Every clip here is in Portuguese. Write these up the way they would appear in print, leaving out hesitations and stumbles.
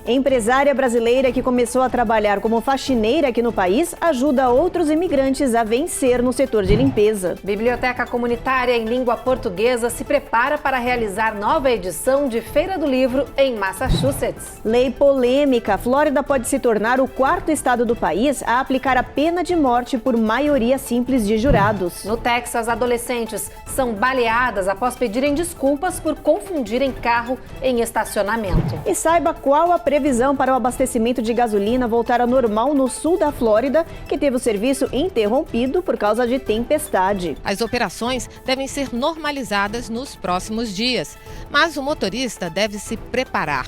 Empresária brasileira que começou a trabalhar como faxineira aqui no país ajuda outros imigrantes a vencer no setor de limpeza. Biblioteca Comunitária em Língua Portuguesa se prepara para realizar nova edição de Feira do Livro em Massachusetts. Lei polêmica. A Flórida pode se tornar o quarto estado do país a aplicar a pena de morte por maioria simples de jurados. No Texas, adolescentes são baleadas após pedirem desculpas por confundirem carro em estacionamento. E saiba qual a previsão para o abastecimento de gasolina voltar ao normal no sul da Flórida, que teve o serviço interrompido por causa de tempestade. As operações devem ser normalizadas nos próximos dias, mas o motorista deve se preparar.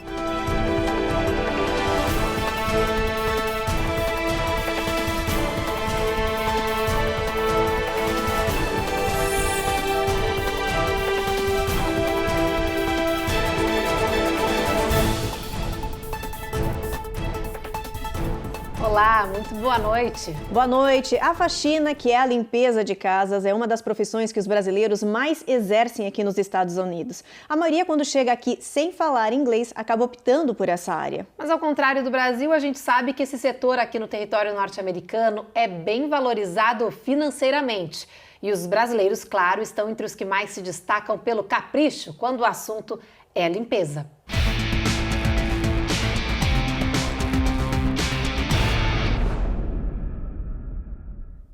Olá, muito boa noite. Boa noite. A faxina, que é a limpeza de casas, é uma das profissões que os brasileiros mais exercem aqui nos Estados Unidos. A maioria, quando chega aqui sem falar inglês, acaba optando por essa área. Mas ao contrário do Brasil, a gente sabe que esse setor aqui no território norte-americano é bem valorizado financeiramente. E os brasileiros, claro, estão entre os que mais se destacam pelo capricho quando o assunto é a limpeza.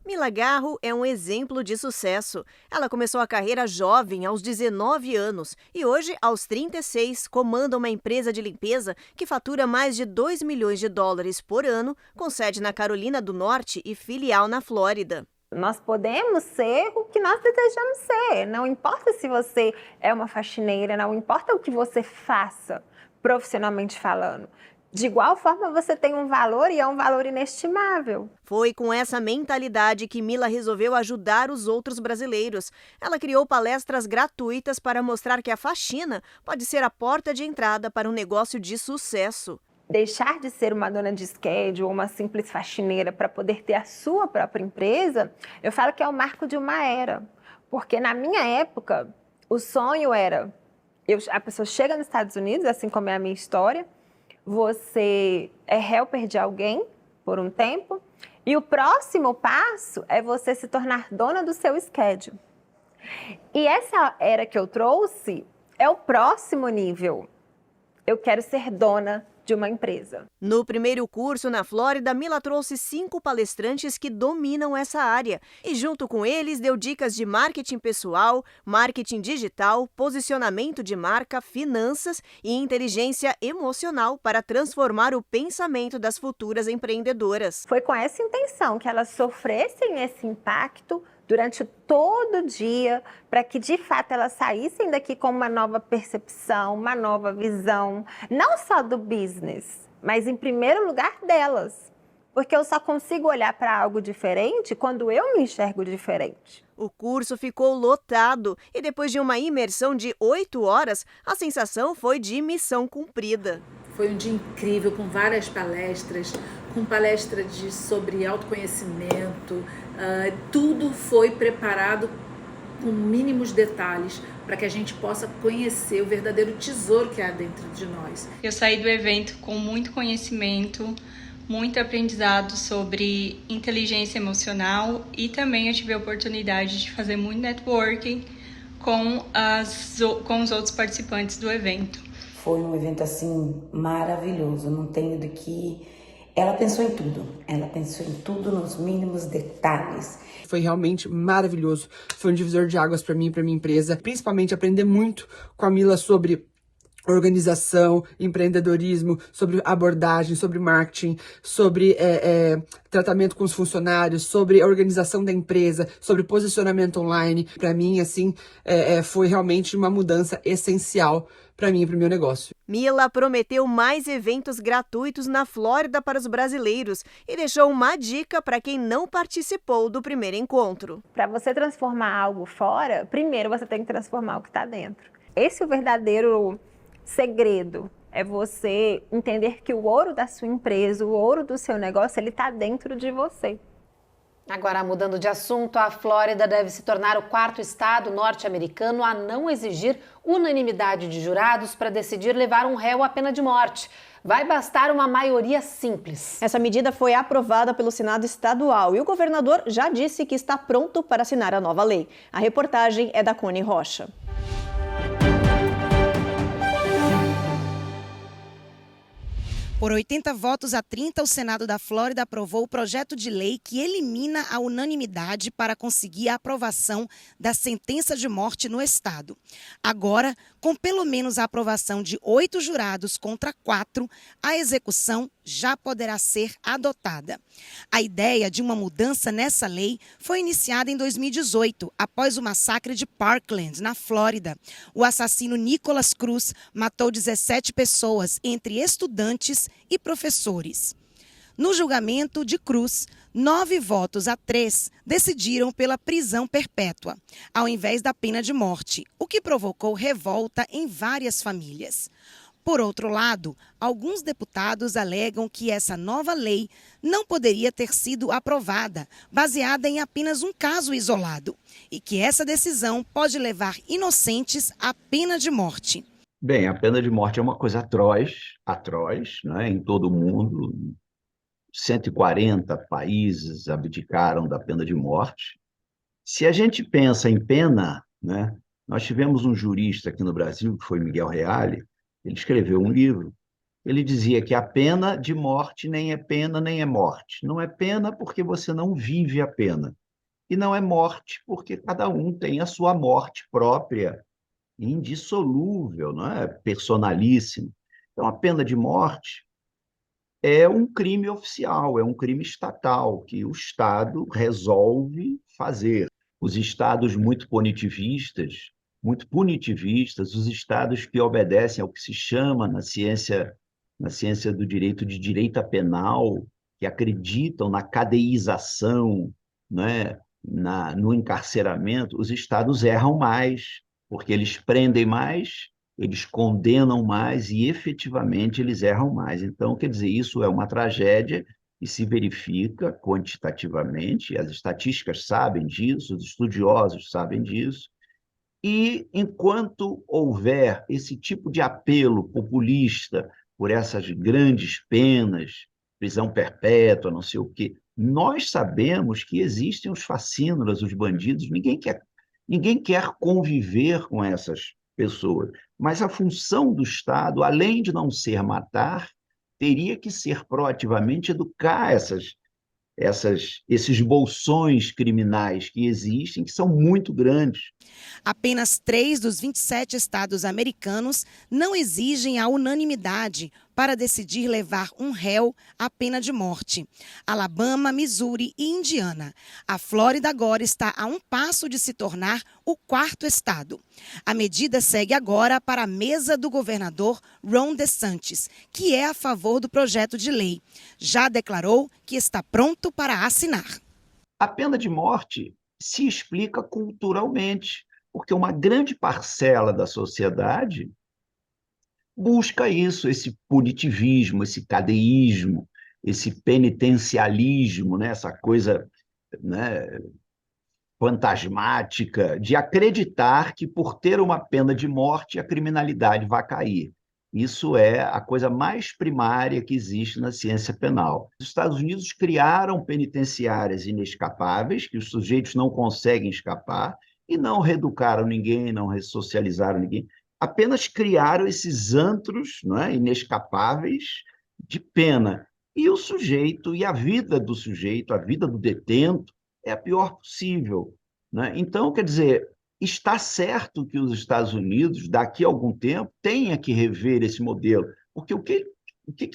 Mila Garro é um exemplo de sucesso. Ela começou a carreira jovem, aos 19 anos, e hoje, aos 36, comanda uma empresa de limpeza que fatura mais de 2 milhões de dólares por ano, com sede na Carolina do Norte e filial na Flórida. Nós podemos ser o que nós desejamos ser. Não importa se você é uma faxineira, não importa o que você faça, profissionalmente falando. De igual forma, você tem um valor e é um valor inestimável. Foi com essa mentalidade que Mila resolveu ajudar os outros brasileiros. Ela criou palestras gratuitas para mostrar que a faxina pode ser a porta de entrada para um negócio de sucesso. Deixar de ser uma dona de schedule ou uma simples faxineira para poder ter a sua própria empresa, eu falo que é o marco de uma era. Porque na minha época, o sonho era... a pessoa chega nos Estados Unidos, assim como é a minha história, você é helper de alguém por um tempo e o próximo passo é você se tornar dona do seu schedule. E essa era que eu trouxe é o próximo nível. Eu quero ser dona de uma empresa. No primeiro curso na Flórida, Mila trouxe 5 palestrantes que dominam essa área e junto com eles deu dicas de marketing pessoal, marketing digital, posicionamento de marca, finanças e inteligência emocional para transformar o pensamento das futuras empreendedoras. Foi com essa intenção que elas sofressem esse impacto durante todo o dia, para que de fato elas saíssem daqui com uma nova percepção, uma nova visão, não só do business, mas em primeiro lugar delas. Porque eu só consigo olhar para algo diferente quando eu me enxergo diferente. O curso ficou lotado e depois de uma imersão de 8 horas, a sensação foi de missão cumprida. Foi um dia incrível, com várias palestras, com palestra sobre autoconhecimento, tudo foi preparado com mínimos detalhes para que a gente possa conhecer o verdadeiro tesouro que há dentro de nós. Eu saí do evento com muito conhecimento, muito aprendizado sobre inteligência emocional e também eu tive a oportunidade de fazer muito networking com os outros participantes do evento. Foi um evento assim maravilhoso, não tenho do que... Ela pensou em tudo nos mínimos detalhes. Foi realmente maravilhoso, foi um divisor de águas para mim e para minha empresa, principalmente aprender muito com a Mila sobre organização, empreendedorismo, sobre abordagem, sobre marketing, sobre tratamento com os funcionários, sobre a organização da empresa, sobre posicionamento online. Para mim, assim, foi realmente uma mudança essencial para mim e para o meu negócio. Mila prometeu mais eventos gratuitos na Flórida para os brasileiros e deixou uma dica para quem não participou do primeiro encontro. Para você transformar algo fora, primeiro você tem que transformar o que está dentro. Esse é o verdadeiro segredo, é você entender que o ouro da sua empresa, o ouro do seu negócio, ele está dentro de você. Agora, mudando de assunto, a Flórida deve se tornar o quarto estado norte-americano a não exigir unanimidade de jurados para decidir levar um réu à pena de morte. Vai bastar uma maioria simples. Essa medida foi aprovada pelo Senado Estadual e o governador já disse que está pronto para assinar a nova lei. A reportagem é da Cone Rocha. Por 80 votos a 30, o Senado da Flórida aprovou o projeto de lei que elimina a unanimidade para conseguir a aprovação da sentença de morte no estado. Agora, com pelo menos a aprovação de 8 jurados contra 4, a execução já poderá ser adotada. A ideia de uma mudança nessa lei foi iniciada em 2018, após o massacre de Parkland, na Flórida. O assassino Nicholas Cruz matou 17 pessoas, entre estudantes e professores. No julgamento de Cruz, 9 votos a 3 decidiram pela prisão perpétua, ao invés da pena de morte, o que provocou revolta em várias famílias. Por outro lado, alguns deputados alegam que essa nova lei não poderia ter sido aprovada, baseada em apenas um caso isolado, e que essa decisão pode levar inocentes à pena de morte. Bem, a pena de morte é uma coisa atroz, né, em todo o mundo. 140 países abdicaram da pena de morte. Se a gente pensa em pena, né, nós tivemos um jurista aqui no Brasil, que foi Miguel Reale. Ele escreveu um livro. Ele dizia que a pena de morte nem é pena, nem é morte. Não é pena porque você não vive a pena. E não é morte porque cada um tem a sua morte própria, indissolúvel, não é? Personalíssima. Então, a pena de morte é um crime oficial, é um crime estatal, que o Estado resolve fazer. Os Estados muito punitivistas, os Estados que obedecem ao que se chama na ciência do direito de direita penal, que acreditam na cadeização, né, no encarceramento, os Estados erram mais, porque eles prendem mais, eles condenam mais e, efetivamente, eles erram mais. Então, quer dizer, isso é uma tragédia e se verifica quantitativamente, as estatísticas sabem disso, os estudiosos sabem disso. E, enquanto houver esse tipo de apelo populista por essas grandes penas, prisão perpétua, não sei o quê, nós sabemos que existem os facínoras, os bandidos, ninguém quer conviver com essas pessoas. Mas a função do Estado, além de não ser matar, teria que ser proativamente educar esses bolsões criminais que existem, que são muito grandes. Apenas 3 dos 27 estados americanos não exigem a unanimidade para decidir levar um réu à pena de morte. Alabama, Missouri e Indiana. A Flórida agora está a um passo de se tornar o 4º estado. A medida segue agora para a mesa do governador Ron DeSantis, que é a favor do projeto de lei. Já declarou que está pronto para assinar. A pena de morte se explica culturalmente, porque uma grande parcela da sociedade busca isso, esse punitivismo, esse cadeísmo, esse penitencialismo, né? Essa coisa, né, fantasmática de acreditar que por ter uma pena de morte a criminalidade vai cair. Isso é a coisa mais primária que existe na ciência penal. Os Estados Unidos criaram penitenciárias inescapáveis, que os sujeitos não conseguem escapar, e não reeducaram ninguém, não ressocializaram ninguém, apenas criaram esses antros, não é, inescapáveis de pena. E o sujeito, e a vida do sujeito, a vida do detento, é a pior possível, né? Então, quer dizer, está certo que os Estados Unidos, daqui a algum tempo, tenha que rever esse modelo, porque o que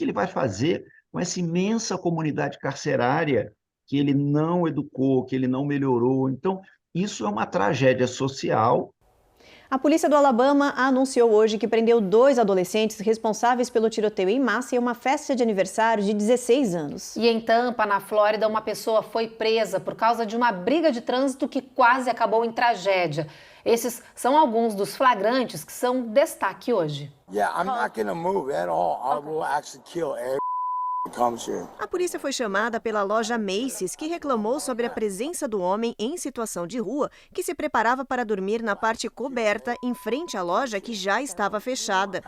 ele vai fazer com essa imensa comunidade carcerária que ele não educou, que ele não melhorou? Então, isso é uma tragédia social. A polícia do Alabama anunciou hoje que prendeu 2 adolescentes responsáveis pelo tiroteio em massa em uma festa de aniversário de 16 anos. E em Tampa, na Flórida, uma pessoa foi presa por causa de uma briga de trânsito que quase acabou em tragédia. Esses são alguns dos flagrantes que são destaque hoje. A polícia foi chamada pela loja Macy's, que reclamou sobre a presença do homem em situação de rua que se preparava para dormir na parte coberta em frente à loja que já estava fechada.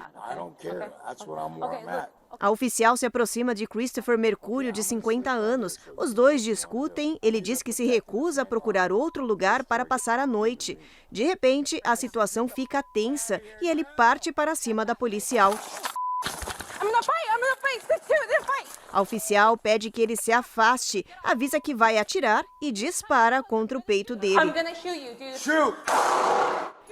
A oficial se aproxima de Christopher Mercúrio, de 50 anos. Os dois discutem, ele diz que se recusa a procurar outro lugar para passar a noite. De repente, a situação fica tensa e ele parte para cima da policial. A oficial pede que ele se afaste, avisa que vai atirar e dispara contra o peito dele.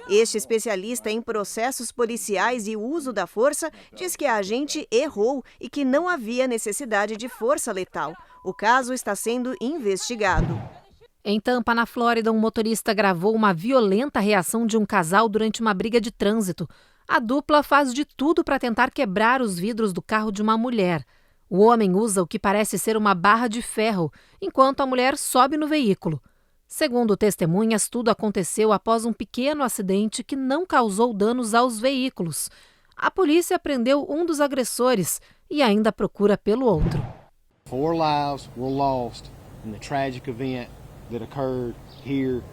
Este especialista em processos policiais e uso da força diz que a agente errou e que não havia necessidade de força letal. O caso está sendo investigado. Em Tampa, na Flórida, um motorista gravou uma violenta reação de um casal durante uma briga de trânsito. A dupla faz de tudo para tentar quebrar os vidros do carro de uma mulher. O homem usa o que parece ser uma barra de ferro, enquanto a mulher sobe no veículo. Segundo testemunhas, tudo aconteceu após um pequeno acidente que não causou danos aos veículos. A polícia prendeu um dos agressores e ainda procura pelo outro. 4 lives were lost in the tragic event that occurred here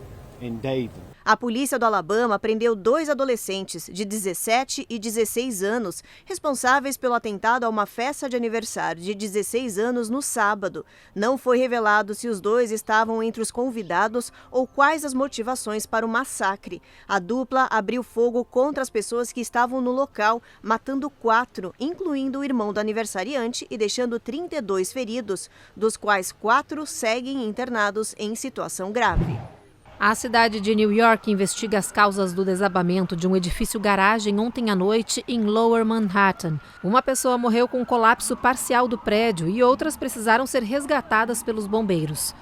in Dayton. A polícia do Alabama prendeu 2 adolescentes de 17 e 16 anos, responsáveis pelo atentado a uma festa de aniversário de 16 anos no sábado. Não foi revelado se os dois estavam entre os convidados ou quais as motivações para o massacre. A dupla abriu fogo contra as pessoas que estavam no local, matando 4, incluindo o irmão do aniversariante e deixando 32 feridos, dos quais 4 seguem internados em situação grave. A cidade de New York investiga as causas do desabamento de um edifício garagem ontem à noite em Lower Manhattan. Uma pessoa morreu com um colapso parcial do prédio e outras precisaram ser resgatadas pelos bombeiros.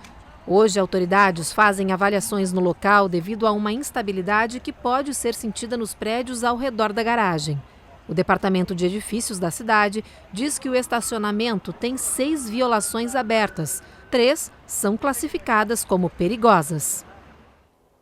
Hoje, autoridades fazem avaliações no local devido a uma instabilidade que pode ser sentida nos prédios ao redor da garagem. O Departamento de Edifícios da cidade diz que o estacionamento tem 6 violações abertas. 3 são classificadas como perigosas.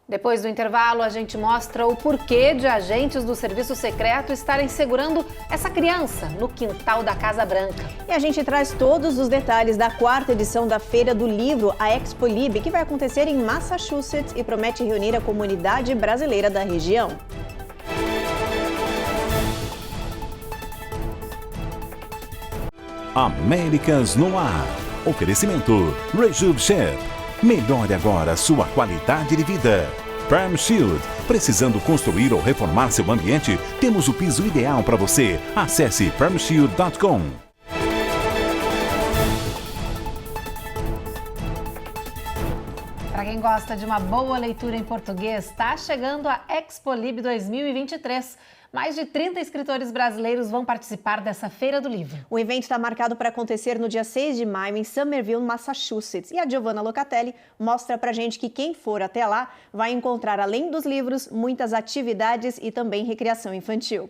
Depois do intervalo, a gente mostra o porquê de agentes do Serviço Secreto estarem segurando essa criança no quintal da Casa Branca. E a gente traz todos os detalhes da 4ª edição da Feira do Livro, a Expo Lib, que vai acontecer em Massachusetts e promete reunir a comunidade brasileira da região. Américas no Ar. Oferecimento Rejuve Chef. Melhore agora sua qualidade de vida. Perm Shield. Precisando construir ou reformar seu ambiente? Temos o piso ideal para você. Acesse permshield.com. Para quem gosta de uma boa leitura em português, está chegando a Expo Lib 2023. Mais de 30 escritores brasileiros vão participar dessa Feira do Livro. O evento está marcado para acontecer no dia 6 de maio em Somerville, Massachusetts. E a Giovanna Locatelli mostra pra gente que quem for até lá vai encontrar, além dos livros, muitas atividades e também recreação infantil.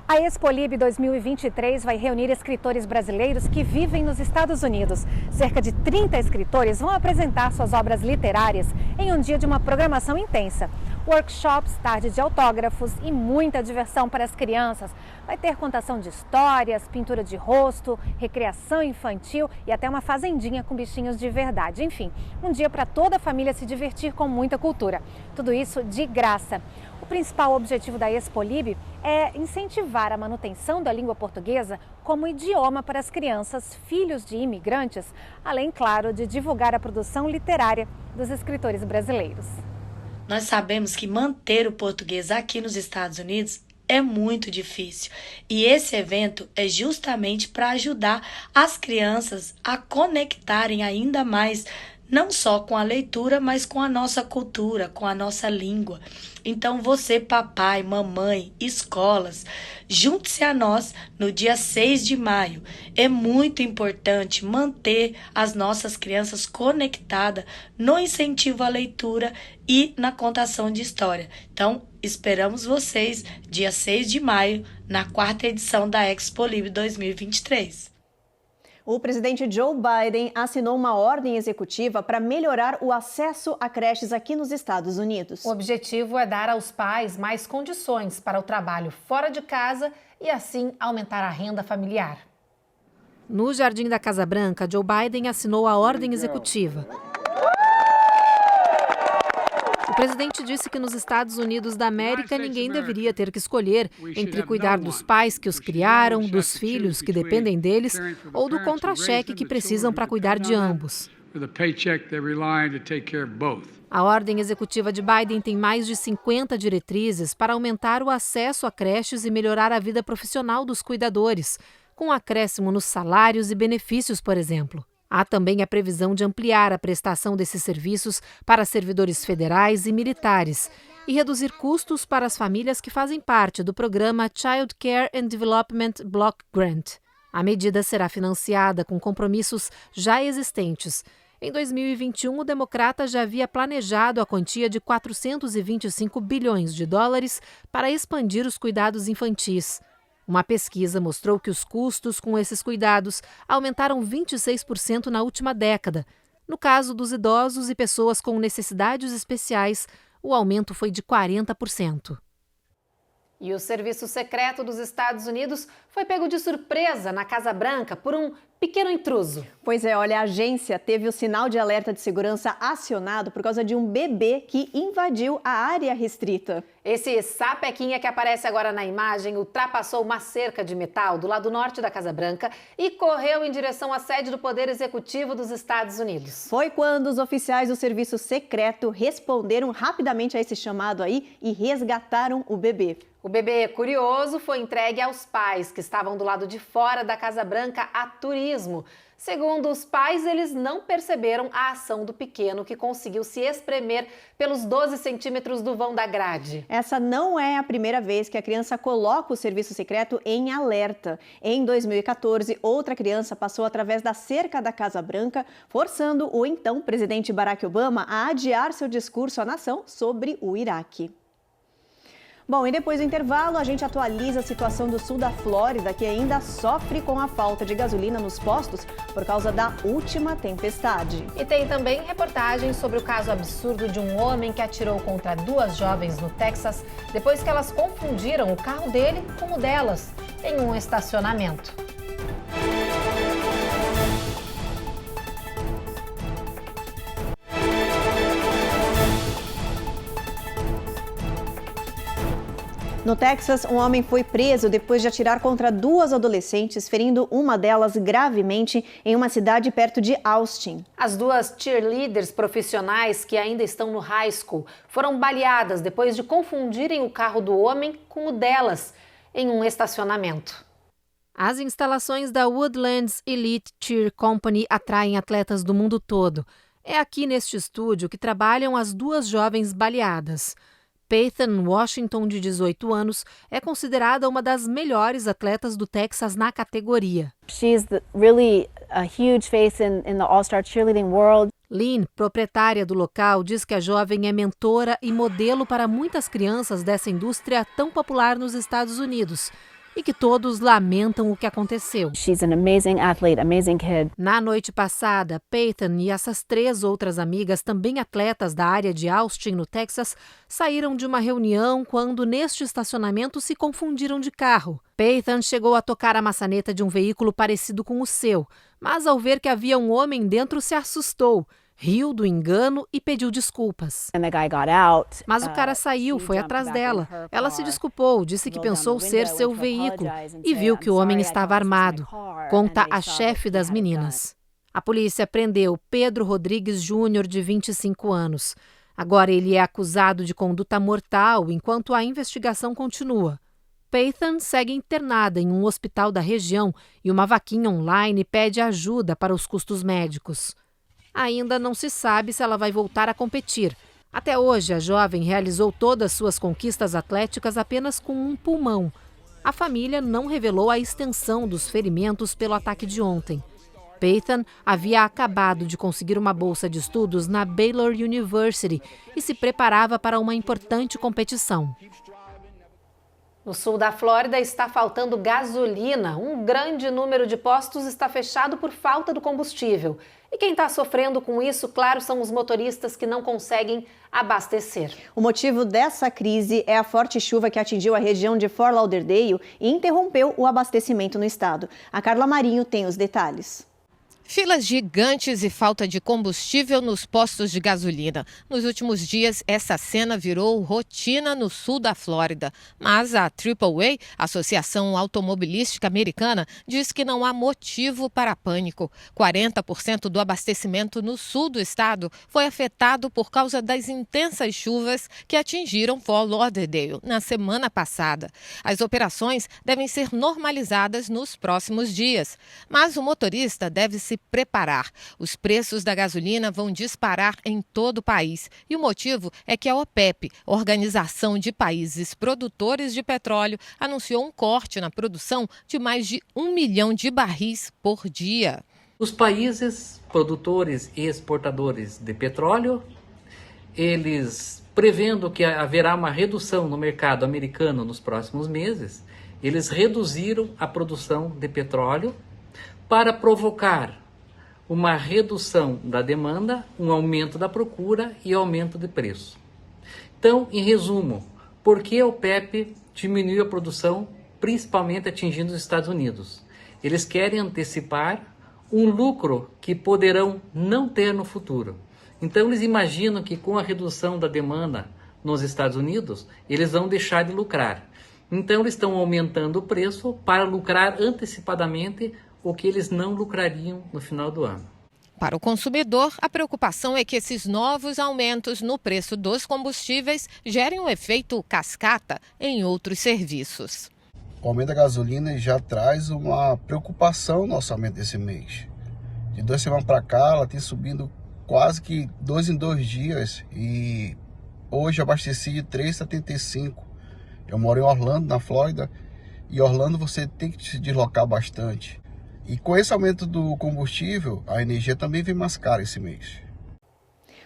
A Expo Lib 2023 vai reunir escritores brasileiros que vivem nos Estados Unidos. Cerca de 30 escritores vão apresentar suas obras literárias em um dia de uma programação intensa. Workshops, tarde de autógrafos e muita diversão para as crianças. Vai ter contação de histórias, pintura de rosto, recreação infantil e até uma fazendinha com bichinhos de verdade. Enfim, um dia para toda a família se divertir com muita cultura. Tudo isso de graça. O principal objetivo da Expo Lib é incentivar a manutenção da língua portuguesa como idioma para as crianças, filhos de imigrantes, além, claro, de divulgar a produção literária dos escritores brasileiros. Nós sabemos que manter o português aqui nos Estados Unidos é muito difícil. E esse evento é justamente para ajudar as crianças a conectarem ainda mais, não só com a leitura, mas com a nossa cultura, com a nossa língua. Então você, papai, mamãe, escolas, junte-se a nós no dia 6 de maio. É muito importante manter as nossas crianças conectadas no incentivo à leitura e na contação de história. Então, esperamos vocês dia 6 de maio na 4ª edição da Expo Lib 2023. O presidente Joe Biden assinou uma ordem executiva para melhorar o acesso a creches aqui nos Estados Unidos. O objetivo é dar aos pais mais condições para o trabalho fora de casa e, assim, aumentar a renda familiar. No Jardim da Casa Branca, Joe Biden assinou a ordem executiva. O presidente disse que nos Estados Unidos da América ninguém deveria ter que escolher entre cuidar dos pais que os criaram, dos filhos que dependem deles ou do contra-cheque que precisam para cuidar de ambos. A ordem executiva de Biden tem mais de 50 diretrizes para aumentar o acesso a creches e melhorar a vida profissional dos cuidadores, com acréscimo nos salários e benefícios, por exemplo. Há também a previsão de ampliar a prestação desses serviços para servidores federais e militares e reduzir custos para as famílias que fazem parte do programa Child Care and Development Block Grant. A medida será financiada com compromissos já existentes. Em 2021, o democrata já havia planejado a quantia de 425 bilhões de dólares para expandir os cuidados infantis. Uma pesquisa mostrou que os custos com esses cuidados aumentaram 26% na última década. No caso dos idosos e pessoas com necessidades especiais, o aumento foi de 40%. E o Serviço Secreto dos Estados Unidos foi pego de surpresa na Casa Branca por um pequeno intruso. Pois é, olha, a agência teve o sinal de alerta de segurança acionado por causa de um bebê que invadiu a área restrita. Esse sapequinha que aparece agora na imagem ultrapassou uma cerca de metal do lado norte da Casa Branca e correu em direção à sede do Poder Executivo dos Estados Unidos. Foi quando os oficiais do Serviço Secreto responderam rapidamente a esse chamado aí e resgataram o bebê. O bebê curioso foi entregue aos pais que estavam do lado de fora da Casa Branca a turismo. Segundo os pais, eles não perceberam a ação do pequeno que conseguiu se espremer pelos 12 centímetros do vão da grade. Essa não é a primeira vez que a criança coloca o serviço secreto em alerta. Em 2014, outra criança passou através da cerca da Casa Branca, forçando o então presidente Barack Obama a adiar seu discurso à nação sobre o Iraque. Bom, e depois do intervalo, a gente atualiza a situação do sul da Flórida, que ainda sofre com a falta de gasolina nos postos por causa da última tempestade. E tem também reportagens sobre o caso absurdo de um homem que atirou contra 2 jovens no Texas depois que elas confundiram o carro dele com o delas em um estacionamento. No Texas, um homem foi preso depois de atirar contra 2 adolescentes, ferindo uma delas gravemente em uma cidade perto de Austin. As 2 cheerleaders profissionais que ainda estão no high school foram baleadas depois de confundirem o carro do homem com o delas em um estacionamento. As instalações da Woodlands Elite Cheer Company atraem atletas do mundo todo. É aqui neste estúdio que trabalham as 2 jovens baleadas. Peyton Washington, de 18 anos, é considerada uma das melhores atletas do Texas na categoria. She's really a huge face in the all-star cheerleading world. Lynn, proprietária do local, diz que a jovem é mentora e modelo para muitas crianças dessa indústria tão popular nos Estados Unidos e que todos lamentam o que aconteceu. She's an amazing athlete, amazing kid. Na noite passada, Peyton e essas 3 outras amigas, também atletas da área de Austin, no Texas, saíram de uma reunião quando, neste estacionamento, se confundiram de carro. Peyton chegou a tocar a maçaneta de um veículo parecido com o seu, mas ao ver que havia um homem dentro, se assustou. Riu do engano e pediu desculpas. Mas o cara saiu, foi atrás dela. Ela se desculpou, disse que pensou ser seu veículo e viu que o homem estava armado, conta a chefe das meninas. A polícia prendeu Pedro Rodrigues Júnior, de 25 anos. Agora ele é acusado de conduta mortal enquanto a investigação continua. Peyton segue internada em um hospital da região e uma vaquinha online pede ajuda para os custos médicos. Ainda não se sabe se ela vai voltar a competir. Até hoje, a jovem realizou todas suas conquistas atléticas apenas com um pulmão. A família não revelou a extensão dos ferimentos pelo ataque de ontem. Peyton havia acabado de conseguir uma bolsa de estudos na Baylor University e se preparava para uma importante competição. No sul da Flórida está faltando gasolina. Um grande número de postos está fechado por falta do combustível. E quem está sofrendo com isso, claro, são os motoristas que não conseguem abastecer. O motivo dessa crise é a forte chuva que atingiu a região de Fort Lauderdale e interrompeu o abastecimento no estado. A Carla Marinho tem os detalhes. Filas gigantes e falta de combustível nos postos de gasolina. Nos últimos dias, essa cena virou rotina no sul da Flórida. Mas a AAA, Associação Automobilística Americana, diz que não há motivo para pânico. 40% do abastecimento no sul do estado foi afetado por causa das intensas chuvas que atingiram Fort Lauderdale na semana passada. As operações devem ser normalizadas nos próximos dias. Mas o motorista deve se preparar. Os preços da gasolina vão disparar em todo o país. E o motivo é que a OPEP, Organização de Países Produtores de Petróleo, anunciou um corte na produção de mais de 1 milhão de barris por dia. Os países produtores e exportadores de petróleo, eles, prevendo que haverá uma redução no mercado americano nos próximos meses, eles reduziram a produção de petróleo para provocar uma redução da demanda, um aumento da procura e aumento de preço. Então, em resumo, por que a OPEP diminuiu a produção, principalmente atingindo os Estados Unidos? Eles querem antecipar um lucro que poderão não ter no futuro. Então, eles imaginam que com a redução da demanda nos Estados Unidos, eles vão deixar de lucrar. Então, eles estão aumentando o preço para lucrar antecipadamente o que eles não lucrariam no final do ano. Para o consumidor, a preocupação é que esses novos aumentos no preço dos combustíveis gerem um efeito cascata em outros serviços. O aumento da gasolina já traz uma preocupação no orçamento desse mês. De 2 semanas para cá, ela tem subindo quase que 2 em 2 dias e hoje eu abasteci de 3,75. Eu moro em Orlando, na Flórida, e Orlando você tem que se deslocar bastante. E com esse aumento do combustível, a energia também vem mais cara esse mês.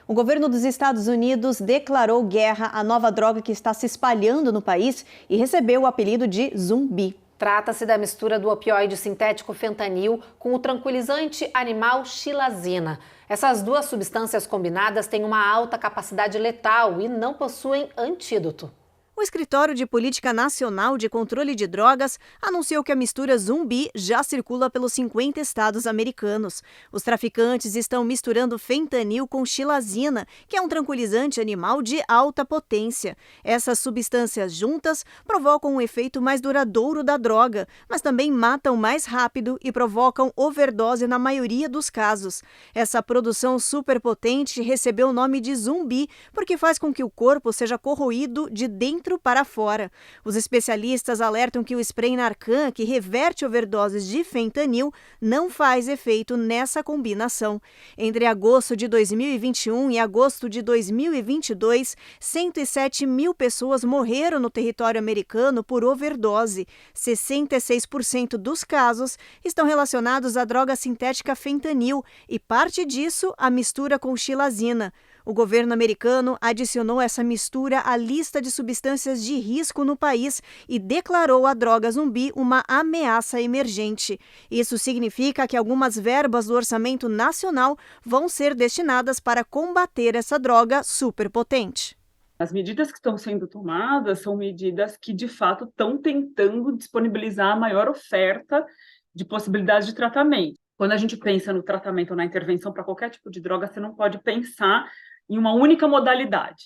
O governo dos Estados Unidos declarou guerra à nova droga que está se espalhando no país e recebeu o apelido de zumbi. Trata-se da mistura do opioide sintético fentanil com o tranquilizante animal xilazina. Essas duas substâncias combinadas têm uma alta capacidade letal e não possuem antídoto. O Escritório de Política Nacional de Controle de Drogas anunciou que a mistura zumbi já circula pelos 50 estados americanos. Os traficantes estão misturando fentanil com xilazina, que é um tranquilizante animal de alta potência. Essas substâncias juntas provocam um efeito mais duradouro da droga, mas também matam mais rápido e provocam overdose na maioria dos casos. Essa produção superpotente recebeu o nome de zumbi porque faz com que o corpo seja corroído de dentro para fora. Os especialistas alertam que o spray Narcan, que reverte overdoses de fentanil, não faz efeito nessa combinação. Entre agosto de 2021 e agosto de 2022, 107 mil pessoas morreram no território americano por overdose. 66% dos casos estão relacionados à droga sintética fentanil e parte disso a mistura com xilazina. O governo americano adicionou essa mistura à lista de substâncias de risco no país e declarou a droga zumbi uma ameaça emergente. Isso significa que algumas verbas do orçamento nacional vão ser destinadas para combater essa droga superpotente. As medidas que estão sendo tomadas são medidas que, de fato, estão tentando disponibilizar a maior oferta de possibilidades de tratamento. Quando a gente pensa no tratamento ou na intervenção para qualquer tipo de droga, você não pode pensar em uma única modalidade,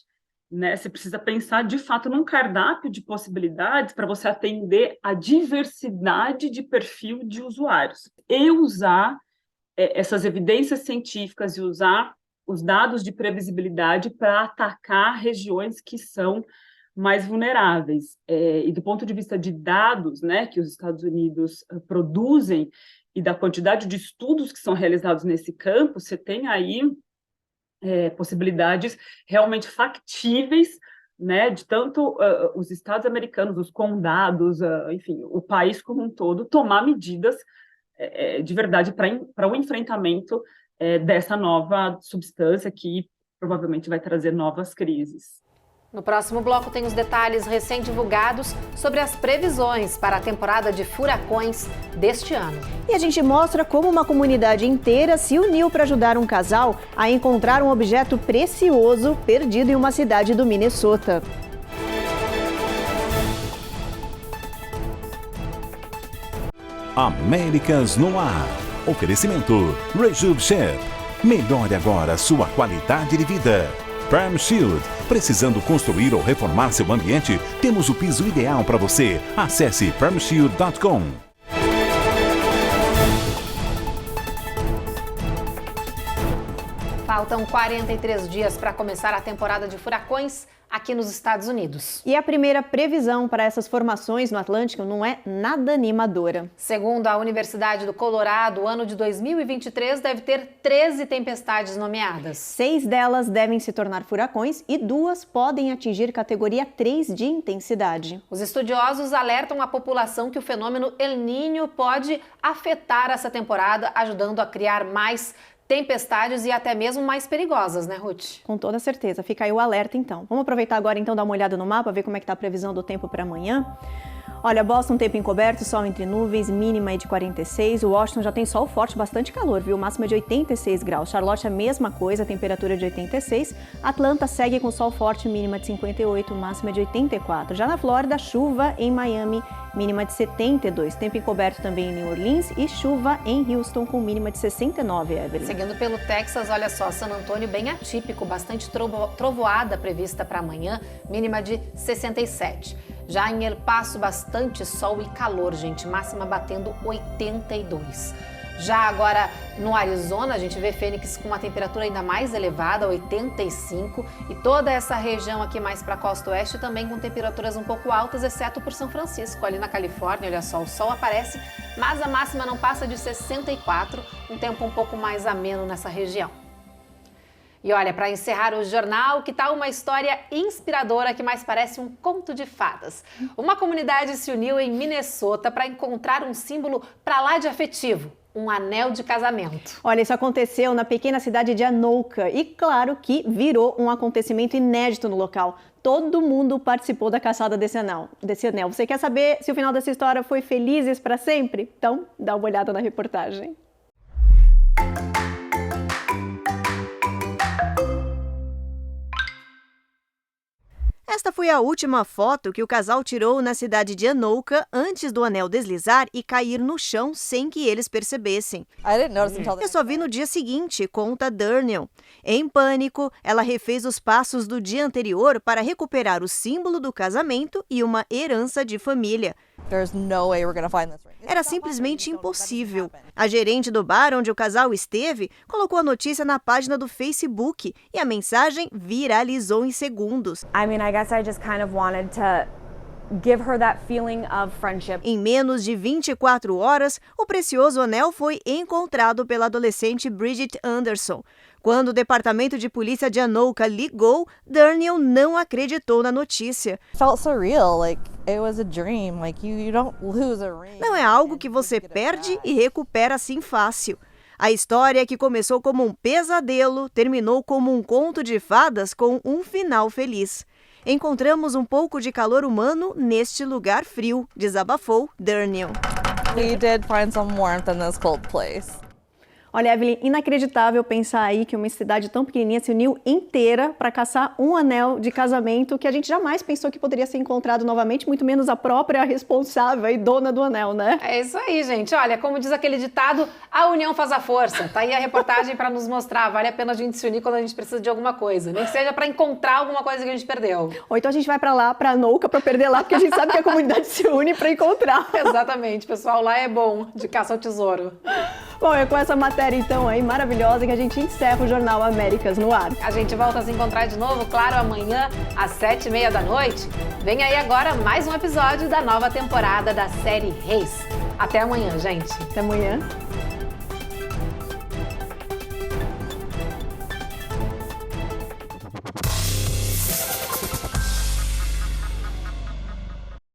né? Você precisa pensar, de fato, num cardápio de possibilidades para você atender a diversidade de perfil de usuários e usar essas evidências científicas e usar os dados de previsibilidade para atacar regiões que são mais vulneráveis. E do ponto de vista de dados, né, que os Estados Unidos produzem e da quantidade de estudos que são realizados nesse campo, você tem aí possibilidades realmente factíveis, né, de tanto os estados americanos, os condados, enfim, o país como um todo, tomar medidas de verdade para o enfrentamento dessa nova substância que provavelmente vai trazer novas crises. No próximo bloco tem os detalhes recém-divulgados sobre as previsões para a temporada de furacões deste ano. E a gente mostra como uma comunidade inteira se uniu para ajudar um casal a encontrar um objeto precioso perdido em uma cidade do Minnesota. Américas no Ar. Oferecimento Rejuve Chef. Melhore agora sua qualidade de vida. Perm Shield. Precisando construir ou reformar seu ambiente? Temos o piso ideal para você. Acesse permshield.com. Faltam 43 dias para começar a temporada de furacões aqui nos Estados Unidos. E a primeira previsão para essas formações no Atlântico não é nada animadora. Segundo a Universidade do Colorado, o ano de 2023 deve ter 13 tempestades nomeadas. 6 delas devem se tornar furacões e 2 podem atingir categoria 3 de intensidade. Os estudiosos alertam a população que o fenômeno El Niño pode afetar essa temporada, ajudando a criar mais tempestades e até mesmo mais perigosas, né, Ruth? Com toda certeza. Fica aí o alerta, então. Vamos aproveitar agora, então, dar uma olhada no mapa, ver como é que tá a previsão do tempo para amanhã. Olha, Boston, tempo encoberto, sol entre nuvens, mínima é de 46. O Washington já tem sol forte, bastante calor, viu? Máxima de 86 graus. Charlotte, a mesma coisa, temperatura de 86. Atlanta segue com sol forte, mínima de 58, máxima de 84. Já na Flórida, chuva em Miami, mínima de 72. Tempo encoberto também em New Orleans e chuva em Houston com mínima de 69, Evelyn. Seguindo pelo Texas, olha só, San Antônio bem atípico, bastante trovoada prevista para amanhã, mínima de 67. Já em El Paso, bastante sol e calor, gente, máxima batendo 82. Já agora no Arizona, a gente vê Phoenix com uma temperatura ainda mais elevada, 85, e toda essa região aqui mais para a costa oeste também com temperaturas um pouco altas, exceto por São Francisco, ali na Califórnia, olha só, o sol aparece, mas a máxima não passa de 64, um tempo um pouco mais ameno nessa região. E olha, para encerrar o jornal, que tal uma história inspiradora que mais parece um conto de fadas? Uma comunidade se uniu em Minnesota para encontrar um símbolo para lá de afetivo. Um anel de casamento. Olha, isso aconteceu na pequena cidade de Anoka e claro que virou um acontecimento inédito no local. Todo mundo participou da caçada desse anel. Você quer saber se o final dessa história foi felizes para sempre? Então, dá uma olhada na reportagem. Esta foi a última foto que o casal tirou na cidade de Anoka antes do anel deslizar e cair no chão sem que eles percebessem. Eu só vi no dia seguinte, conta Darnell. Em pânico, ela refez os passos do dia anterior para recuperar o símbolo do casamento e uma herança de família. Era simplesmente impossível. A gerente do bar onde o casal esteve colocou a notícia na página do Facebook e a mensagem viralizou em segundos. Em menos de 24 horas, o precioso anel foi encontrado pela adolescente Bridget Anderson. Quando o departamento de polícia de Anoka ligou, Darnell não acreditou na notícia. Não é algo que você perde e recupera assim fácil. A história, que começou como um pesadelo, terminou como um conto de fadas com um final feliz. Encontramos um pouco de calor humano neste lugar frio, desabafou Darnell. We did find some warmth in this cold place. Olha, Evelyn, inacreditável pensar aí que uma cidade tão pequenininha se uniu inteira para caçar um anel de casamento que a gente jamais pensou que poderia ser encontrado novamente, muito menos a própria responsável e dona do anel, né? É isso aí, gente. Olha, como diz aquele ditado, a união faz a força. Tá aí a reportagem para nos mostrar. Vale a pena a gente se unir quando a gente precisa de alguma coisa, nem que seja para encontrar alguma coisa que a gente perdeu. Ou então a gente vai para lá, para Anoka, para perder lá, porque a gente sabe que a comunidade se une para encontrar. Exatamente, pessoal, lá é bom, de caça ao tesouro. Bom, é com essa matéria então aí maravilhosa que a gente encerra o Jornal Américas no ar. A gente volta a se encontrar de novo, claro, amanhã às 7h30 da noite. Vem aí agora mais um episódio da nova temporada da série Reis. Até amanhã, gente. Até amanhã.